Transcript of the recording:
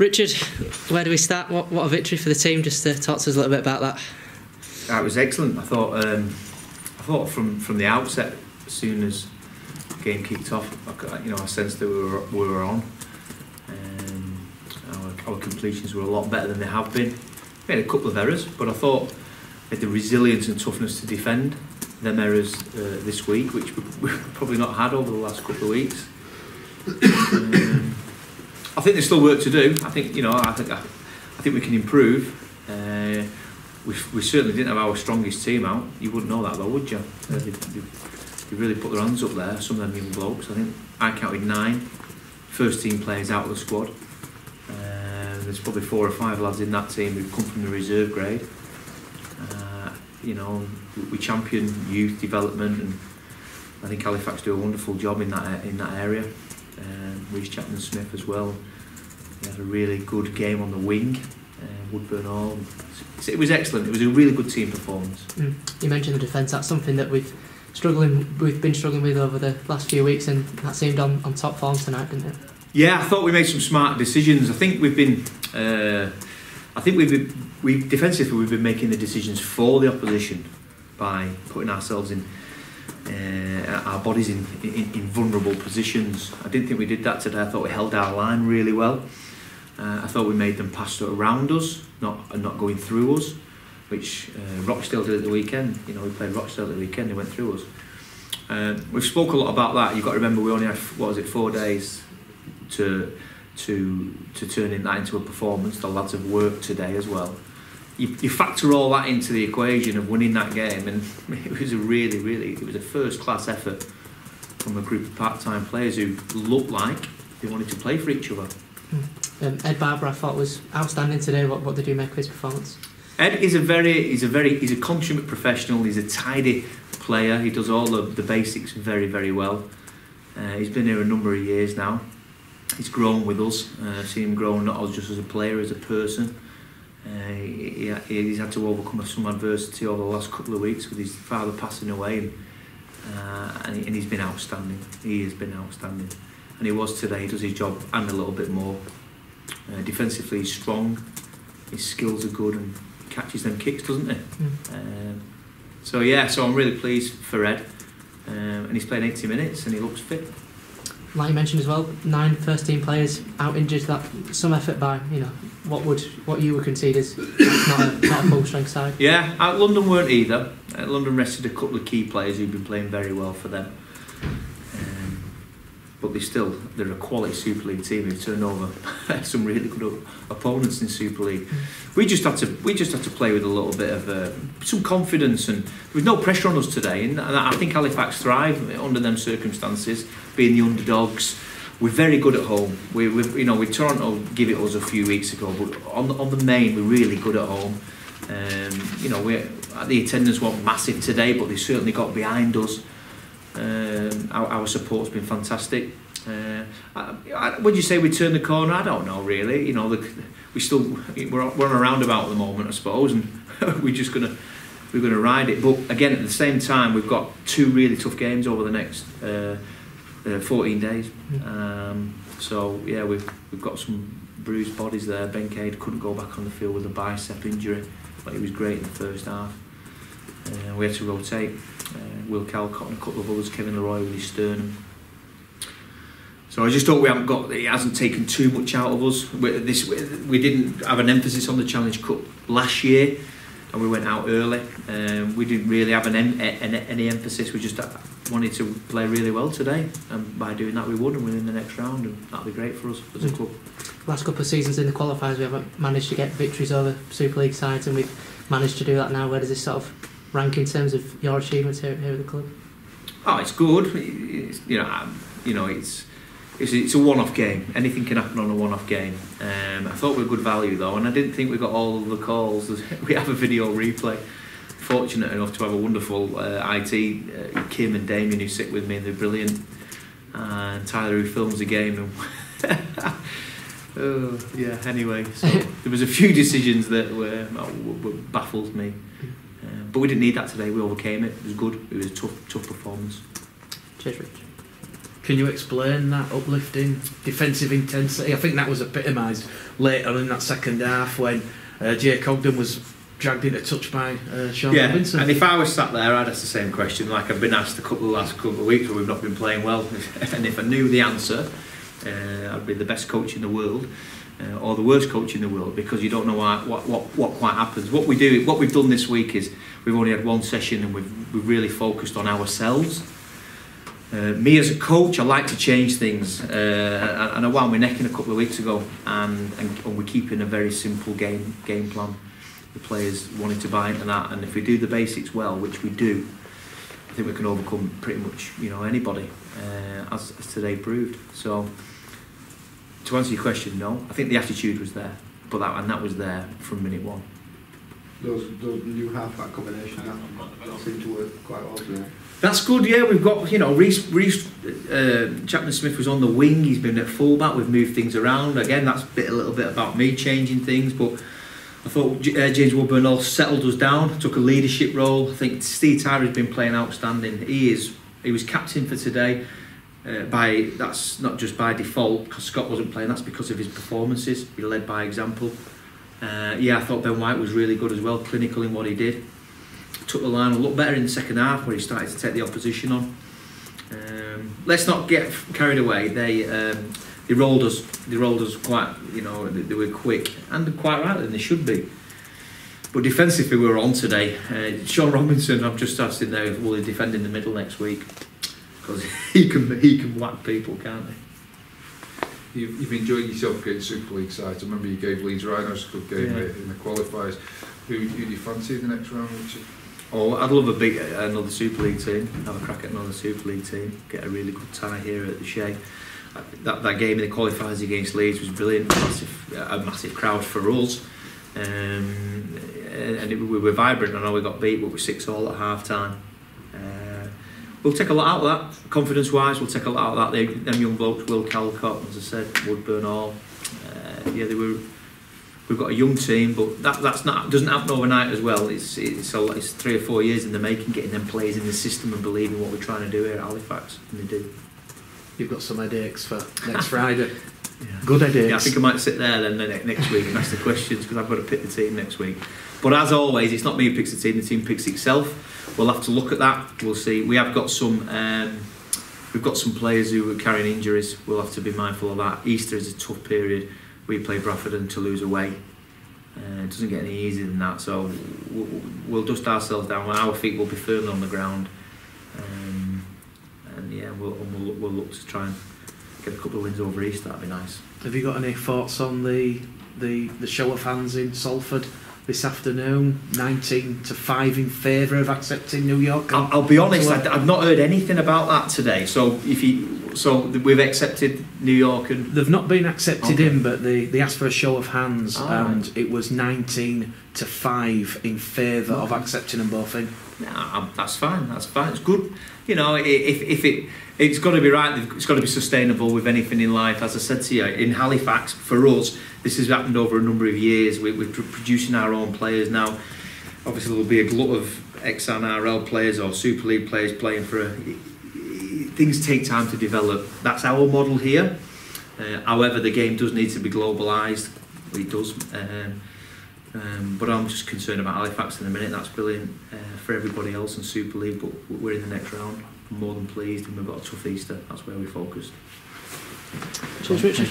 Richard, where do we start? What a victory for the team. Just to talk to us a little bit about that. That was excellent. I thought from the outset, as soon as the game kicked off, I sensed that we were on. Our completions were a lot better than they have been. We had a couple of errors, but I thought we had the resilience and toughness to defend them errors this week, which we've probably not had over the last couple of weeks. I think there's still work to do. I think we can improve. We certainly didn't have our strongest team out. You wouldn't know that though, would you? They really put their hands up there. Some of them young blokes. I think I counted 9 first team players out of the squad. There's probably 4 or 5 lads in that team who've come from the reserve grade. We champion youth development, and I think Halifax do a wonderful job in that area. Reece Chapman-Smith as well. He had a really good game on the wing. Woodburn Hall. It was excellent. It was a really good team performance. You mentioned the defence. That's something that we've been struggling with over the last few weeks, and that seemed on top form tonight, didn't it? Yeah, I thought we made some smart decisions. I think we've been defensively we've been making the decisions for the opposition by putting ourselves in our bodies in vulnerable positions. I didn't think we did that today. I thought we held our line really well. I thought we made them pass around us, not going through us, which Rochdale did at the weekend. We played Rochdale at the weekend. They went through us. We've spoke a lot about that. You've got to remember we only had 4 days to turn that into a performance. The lads have worked today as well. You factor all that into the equation of winning that game, and it was a first class effort from a group of part-time players who looked like they wanted to play for each other. Ed Barber, I thought, was outstanding today. What did you make of his performance? Ed is he's a consummate professional. He's a tidy player. He does all the basics very, very well. He's been here a number of years now. He's grown with us. Seen him grow not just as a player, as a person. He's had to overcome some adversity over the last couple of weeks with his father passing away, and he's been outstanding. He has been outstanding, and he was today. He does his job and a little bit more. Defensively, he's strong. His skills are good, and he catches them kicks, doesn't he? So I'm really pleased for Ed, and he's playing 80 minutes, and he looks fit. Like you mentioned as well, 9 first team players out injured. That some effort by what you would concede as not a full strength side. Yeah, London weren't either. London rested a couple of key players who've been playing very well for them. But they're a quality Super League team who've turned over some really good opponents in Super League. We just had to play with a little bit of some confidence, and there was no pressure on us today. And I think Halifax thrive under them circumstances, being the underdogs. We're very good at home. We Toronto give it us a few weeks ago, but on the main we're really good at home. The attendance wasn't massive today, but they certainly got behind us. Our support's been fantastic. Would you say we turned the corner? I don't know really. We're on a roundabout at the moment, I suppose, and we're gonna ride it. But again, at the same time, we've got 2 really tough games over the next 14 days. We've got some bruised bodies there. Ben Cade couldn't go back on the field with a bicep injury, but he was great in the first half. We had to rotate. Will Calcott and a couple of others, Kevin Leroy with his sternum. So I just hope it hasn't taken too much out of us. We didn't have an emphasis on the Challenge Cup last year, and we went out early. We didn't really have any emphasis. We just wanted to play really well today, and by doing that we would, and we're in the next round, and that'll be great for us as a club. Last couple of seasons in the qualifiers we haven't managed to get victories over Super League sides, and we've managed to do that now. Where does this sort of rank in terms of your achievements here at the club? Oh, it's good. It's a one-off game. Anything can happen on a one-off game. I thought we were good value though, and I didn't think we got all of the calls. We have a video replay. Fortunate enough to have a wonderful IT, Kim and Damien, who sit with me, and they're brilliant. And Tyler, who films the game. Anyway, so there was a few decisions that baffled me. But we didn't need that today. We overcame it. It was good. It was a tough performance. Cheers, Rich. Can you explain that uplifting defensive intensity? I think that was epitomised later in that second half when Jay Cogden was dragged into touch by Sean Robinson. And if I was sat there, I'd ask the same question like I've been asked the last couple of weeks where we've not been playing well. And if I knew the answer, I'd be the best coach in the world. Or the worst coach in the world, because you don't know what quite happens. What we've done this week is we've only had one session and we've really focused on ourselves. Me as a coach, I like to change things, and I wound my neck in a couple of weeks ago, and we're keeping a very simple game plan. The players wanted to buy into that, and if we do the basics well, which we do, I think we can overcome pretty much anybody, as today proved. So. To answer your question, no. I think the attitude was there, that was there from minute one. Those new half-back combination that seemed to work quite well today. That's good, yeah. We've got Reece Chapman-Smith was on the wing. He's been at fullback. We've moved things around again. That's a little bit about me changing things, but I thought James Woodburn settled us down, took a leadership role. I think Steve Tyra's been playing outstanding. He was captain for today. That's not just by default because Scott wasn't playing, that's because of his performances. He led by example. I thought Ben White was really good as well, clinical in what he did. Took the line a lot better in the second half where he started to take the opposition on. Let's not get carried away. They rolled us quite, they were quick and quite right, and they should be. But defensively we were on today. Sean Robinson, I've just asked him there, will he defend in the middle next week? Because he can whack people, can't he? You've enjoyed yourself getting Super League sides. I remember you gave Leeds Rhinos a good game in the qualifiers. Who do you fancy in the next round, Richard? Oh, I'd love another Super League team. Have a crack at another Super League team. Get a really good tie here at the Shea. That game in the qualifiers against Leeds was brilliant. A massive crowd for us. We were vibrant. I know we got beat, but we were 6-6 at half time. We'll take a lot out of that, confidence-wise. We'll take a lot out of that. Them young blokes, Will Calcott, as I said, Woodburn, all. We've got a young team, but doesn't happen overnight as well. It's 3 or 4 years in the making, getting them players in the system and believing what we're trying to do here at Halifax, and they do. You've got some headaches for next Friday. Good headaches. Yeah, I think I might sit there then next week and ask the questions because I've got to pick the team next week. But as always, it's not me who picks the team picks itself. We'll have to look at that. We'll see. We have got some. We've got some players who are carrying injuries. We'll have to be mindful of that. Easter is a tough period. We play Bradford and Toulouse away. It doesn't get any easier than that. So we'll dust ourselves down. Our feet will be firm on the ground. We'll look to try and get a couple of wins over Easter. That'd be nice. Have you got any thoughts on the show of hands in Salford this afternoon? 19-5 in favour of accepting New York. I'll be honest, I've not heard anything about that today. So we've accepted New York, and they've not been accepted in, but they asked for a show of hands, and it was 19-5 in favour of accepting them both in. No, that's fine. It's good. It's got to be right. It's got to be sustainable with anything in life. As I said to you, in Halifax, for us, this has happened over a number of years. We're producing our own players now. Obviously, there'll be a glut of ex-NRL players or Super League players playing for things take time to develop. That's our model here. However, the game does need to be globalised. It does. But I'm just concerned about Halifax in a minute. That's brilliant for everybody else in Super League, but we're in the next round. I'm more than pleased, and we've got a tough Easter. That's where we focus. Cheers, Richard.